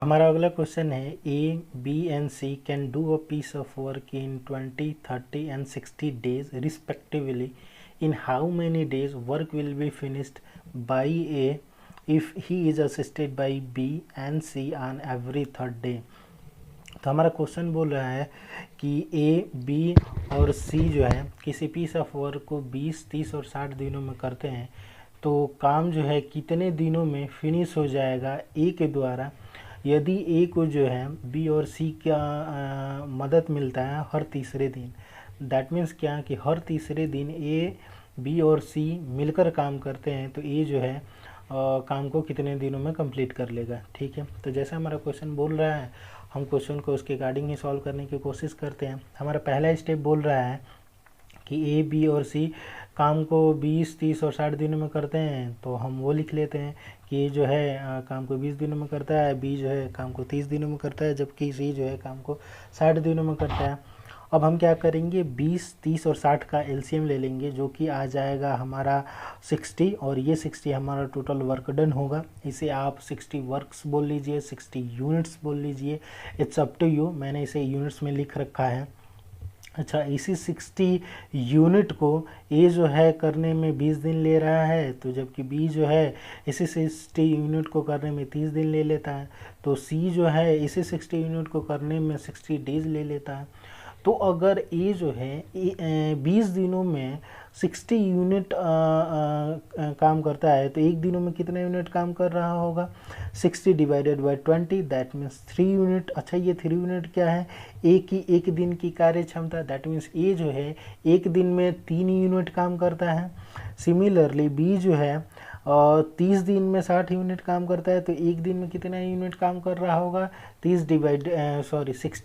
हमारा अगला क्वेश्चन है A B and C can do a piece of work in 20, 30 and 60 days respectively. In how many days work will be finished by A if he is assisted by B and C on every third day. तो हमारा question बोल रहा है कि A B और सी जो है किसी पीस ऑफ वर्क को 20, 30 और 60 दिनों में करते हैं, तो काम जो है कितने दिनों में फिनिश हो जाएगा ए के द्वारा यदि ए को जो है बी और सी का मदद मिलता है हर तीसरे दिन. दैट मीन्स क्या कि हर तीसरे दिन ए बी और सी मिलकर काम करते हैं तो ए जो है काम को कितने दिनों में कंप्लीट कर लेगा. ठीक है, तो जैसा हमारा क्वेश्चन बोल रहा है हम क्वेश्चन को उसके अकॉर्डिंग ही सॉल्व करने की कोशिश करते हैं. हमारा पहला स्टेप बोल रहा है कि ए बी और सी काम को 20, 30 और 60 दिनों में करते हैं, तो हम वो लिख लेते हैं कि ए जो है काम को 20 दिनों में करता है, बी जो है काम को 30 दिनों में करता है, जबकि सी जो है काम को 60 दिनों में करता है. अब हम क्या करेंगे 20, 30 और 60 का एलसीएम ले लेंगे जो कि आ जाएगा हमारा 60 और ये 60 हमारा टोटल वर्क डन होगा. इसे आप 60 वर्क्स बोल लीजिए, 60 यूनिट्स बोल लीजिए, इट्स अप टू यू. मैंने इसे यूनिट्स में लिख रखा है. अच्छा, इसी 60 यूनिट को ए जो है करने में 20 दिन ले रहा है, तो जबकि बी जो है इसी 60 यूनिट को करने में 30 दिन ले लेता है, तो सी जो है इसी 60 यूनिट को करने में 60 डेज ले लेता है. तो अगर ए जो है 20 दिनों में 60 यूनिट काम करता है तो एक दिनों में कितने यूनिट काम कर रहा होगा 60 divided by 20 that means 3 unit. अच्छा, ये 3 यूनिट क्या है एक दिन की कार्य क्षमता. दैट मीन्स ए जो है एक दिन में 3 यूनिट काम करता है. सिमिलरली बी जो है 30 दिन में 60 यूनिट काम करता है, तो एक दिन में कितना यूनिट काम कर रहा होगा 60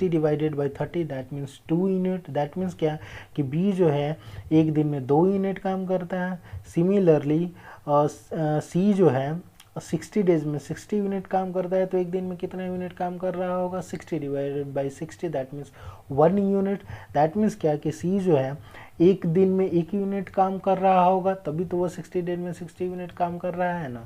divided by 30 that means 2 unit. That means क्या कि बी जो है एक दिन में 2 यूनिट काम करता है. सिमिलरली सी जो है 60 डेज में 60 यूनिट काम करता है, तो एक दिन में कितना यूनिट काम कर रहा होगा 60 divided by 60 that means 1 unit. That means क्या कि सी जो है एक दिन में 1 यूनिट काम कर रहा होगा, तभी तो वो 60 डेज में 60 यूनिट काम कर रहा है ना.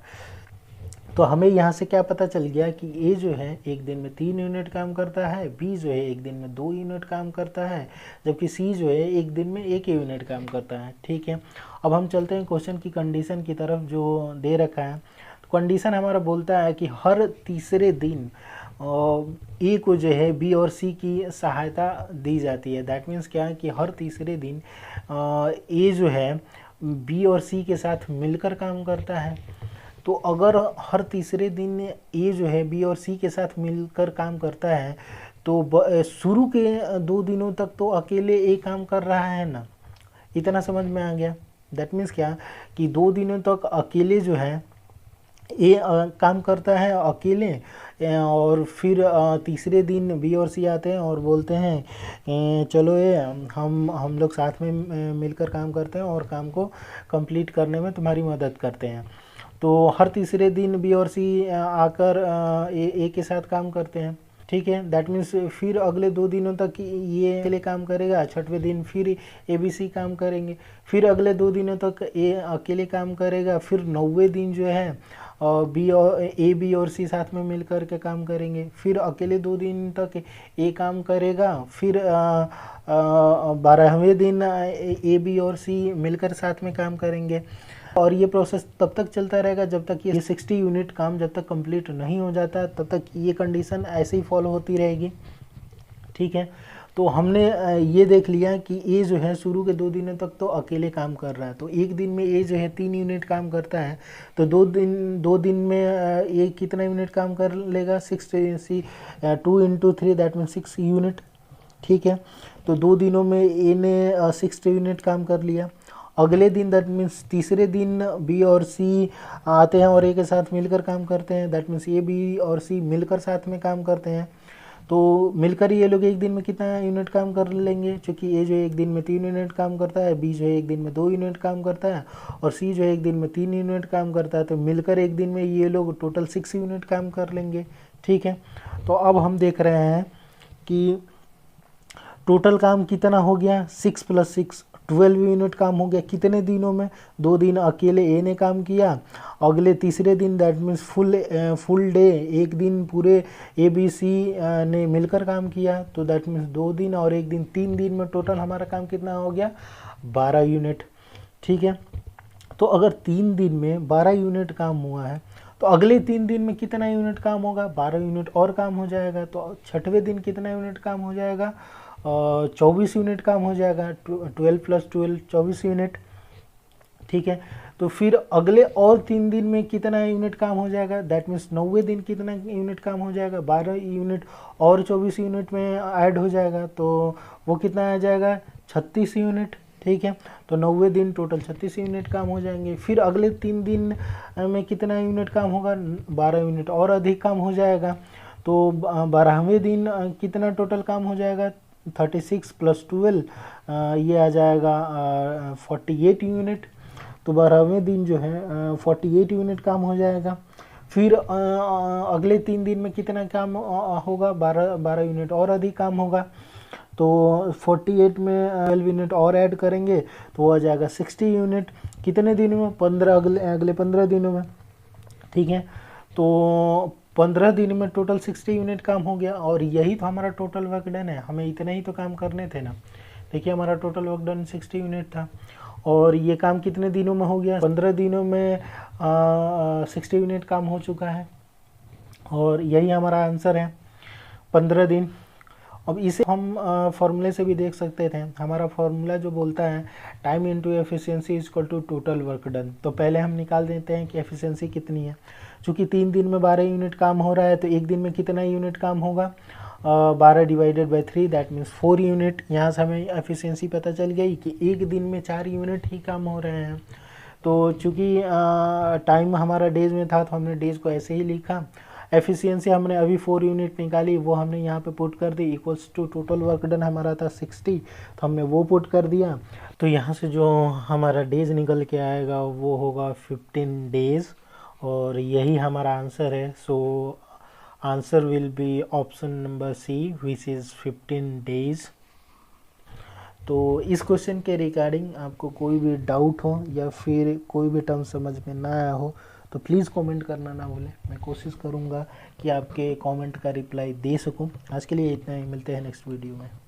तो हमें यहाँ से क्या पता चल गया कि ए जो है एक दिन में 3 यूनिट काम करता है, बी जो है एक दिन में 2 यूनिट काम करता है, जबकि सी जो है एक दिन में 1 यूनिट काम करता है. ठीक है, अब हम चलते हैं क्वेश्चन की कंडीशन की तरफ जो दे रखा है. कंडीशन हमारा बोलता है कि हर तीसरे दिन ए को जो है बी और सी की सहायता दी जाती है. दैट मीन्स क्या है कि हर तीसरे दिन ए जो है बी और सी के साथ मिलकर काम करता है. तो अगर हर तीसरे दिन ए जो है बी और सी के साथ मिलकर काम करता है तो शुरू के 2 दिनों तक तो अकेले ए काम कर रहा है ना. इतना समझ में आ गया. दैट मीन्स क्या कि 2 दिनों तक अकेले जो है ए काम करता है अकेले, और फिर तीसरे दिन बी और सी आते हैं और बोलते हैं चलो ये हम लोग साथ में मिलकर काम करते हैं और काम को कंप्लीट करने में तुम्हारी मदद करते हैं. तो हर तीसरे दिन बी और सी आकर ए के साथ काम करते हैं. ठीक है, दैट मीन्स फिर अगले 2 दिनों तक ये अकेले काम करेगा, 6वें दिन फिर ए बी सी काम करेंगे, फिर अगले 2 दिनों तक ए अकेले काम करेगा, फिर 9वें दिन जो है ए बी और सी साथ में मिलकर के काम करेंगे, फिर अकेले 2 दिन तक ए काम करेगा, फिर 12वें दिन ए बी और सी मिलकर साथ में काम करेंगे. और ये प्रोसेस तब तक चलता रहेगा जब तक ये 60 यूनिट काम जब तक कंप्लीट नहीं हो जाता, तब तक ये कंडीशन ऐसे ही फॉलो होती रहेगी. ठीक है, तो हमने ये देख लिया कि ए जो है शुरू के 2 दिनों तक तो अकेले काम कर रहा है, तो एक दिन में ए जो है 3 यूनिट काम करता है, तो 2 दिन में ए कितना यूनिट काम कर लेगा 2 इंटू 3 दैट मीन 6 यूनिट. ठीक है, तो 2 दिनों में ए ने 60 यूनिट काम कर लिया. अगले दिन दैट मीन्स तीसरे दिन बी और सी आते हैं और ए के साथ मिलकर काम करते हैं. दैट मीन्स ए बी और सी मिलकर साथ में काम करते हैं, तो मिलकर ये लोग एक दिन में कितना यूनिट काम कर लेंगे, क्योंकि ए जो है एक दिन में 3 यूनिट काम करता है, बी जो है एक दिन में 2 यूनिट काम करता है, और सी जो है एक दिन में 3 यूनिट काम करता है, तो मिलकर एक दिन में ये लोग टोटल 6 यूनिट काम कर लेंगे. ठीक है, तो अब हम देख रहे हैं कि टोटल काम कितना हो गया 6 + 6 12 यूनिट काम हो गया कितने दिनों में, 2 दिन अकेले ए ने काम किया, अगले तीसरे दिन दैट मीन्स फुल डे, एक दिन पूरे ए बी सी ने मिलकर काम किया, तो दैट मीन्स 2 दिन और 1 दिन, 3 दिन में टोटल हमारा काम कितना हो गया, 12 यूनिट। ठीक है, तो अगर 3 दिन में 12 यूनिट काम हुआ है तो अगले 3 दिन में कितना यूनिट काम होगा, 12 यूनिट और काम हो जाएगा, तो छठवें दिन कितना यूनिट काम हो जाएगा, 24 यूनिट काम हो जाएगा, 12 + 12 24 यूनिट। ठीक है, तो फिर अगले और 3 दिन में कितना यूनिट काम हो जाएगा, दैट मीन्स 9वें दिन कितना यूनिट काम हो जाएगा, 12 यूनिट और 24 यूनिट में ऐड हो जाएगा, तो वो कितना आ जाएगा, 36 यूनिट। ठीक है, तो 9वें दिन टोटल 36 यूनिट काम हो जाएंगे। फिर अगले 3 दिन में कितना यूनिट काम होगा, 12 यूनिट और अधिक काम हो जाएगा, तो 12वें दिन कितना टोटल काम हो जाएगा, 36 + 12 ये आ जाएगा 48 यूनिट, तो 12वें दिन जो है 48 यूनिट काम हो जाएगा। फिर अगले 3 दिन में कितना काम होगा, 12 यूनिट और अधिक काम होगा, तो 48 में 12 यूनिट और ऐड करेंगे तो वो आ जाएगा 60 यूनिट, कितने दिनों में, 15 अगले 15 दिनों में। ठीक है, तो 15 दिन में टोटल 60 यूनिट काम हो गया, और यही तो हमारा टोटल वर्क डन है, हमें इतने ही तो काम करने थे ना। देखिए हमारा टोटल वर्क डन 60 यूनिट था, और ये काम कितने दिनों में हो गया, 15 दिनों में 60 यूनिट काम हो चुका है, और यही हमारा आंसर है, 15 दिन। अब इसे हम फॉर्मूले से भी देख सकते थे, हमारा फॉर्मूला जो बोलता है time into efficiency equal to total work done. तो पहले हम निकाल देते हैं कि एफिशिएंसी कितनी है, चूँकि 3 दिन में 12 यूनिट काम हो रहा है, तो एक दिन में कितना यूनिट काम होगा, 12 / 3 दैट मीन्स 4 यूनिट। यहाँ से हमें एफिशिएंसी पता चल गई कि एक दिन में 4 यूनिट ही काम हो रहे हैं। तो चूँकि टाइम हमारा डेज में था तो हमने डेज को ऐसे ही लिखा, एफिशिएंसी हमने अभी 4 यूनिट निकाली, वो हमने यहाँ पे पुट कर दी, equals to total work done हमारा था 60, तो हमने वो पुट कर दिया। तो यहाँ से जो हमारा डेज निकल के आएगा वो होगा 15 डेज, और यही हमारा आंसर है। So answer will be option number C which is 15 days. तो इस क्वेश्चन के रिगार्डिंग आपको कोई भी डाउट हो या फिर कोई भी टर्म समझ में ना आया हो तो प्लीज़ कमेंट करना ना भूलें, मैं कोशिश करूँगा कि आपके कमेंट का रिप्लाई दे सकूँ। आज के लिए इतना ही, मिलते हैं नेक्स्ट वीडियो में।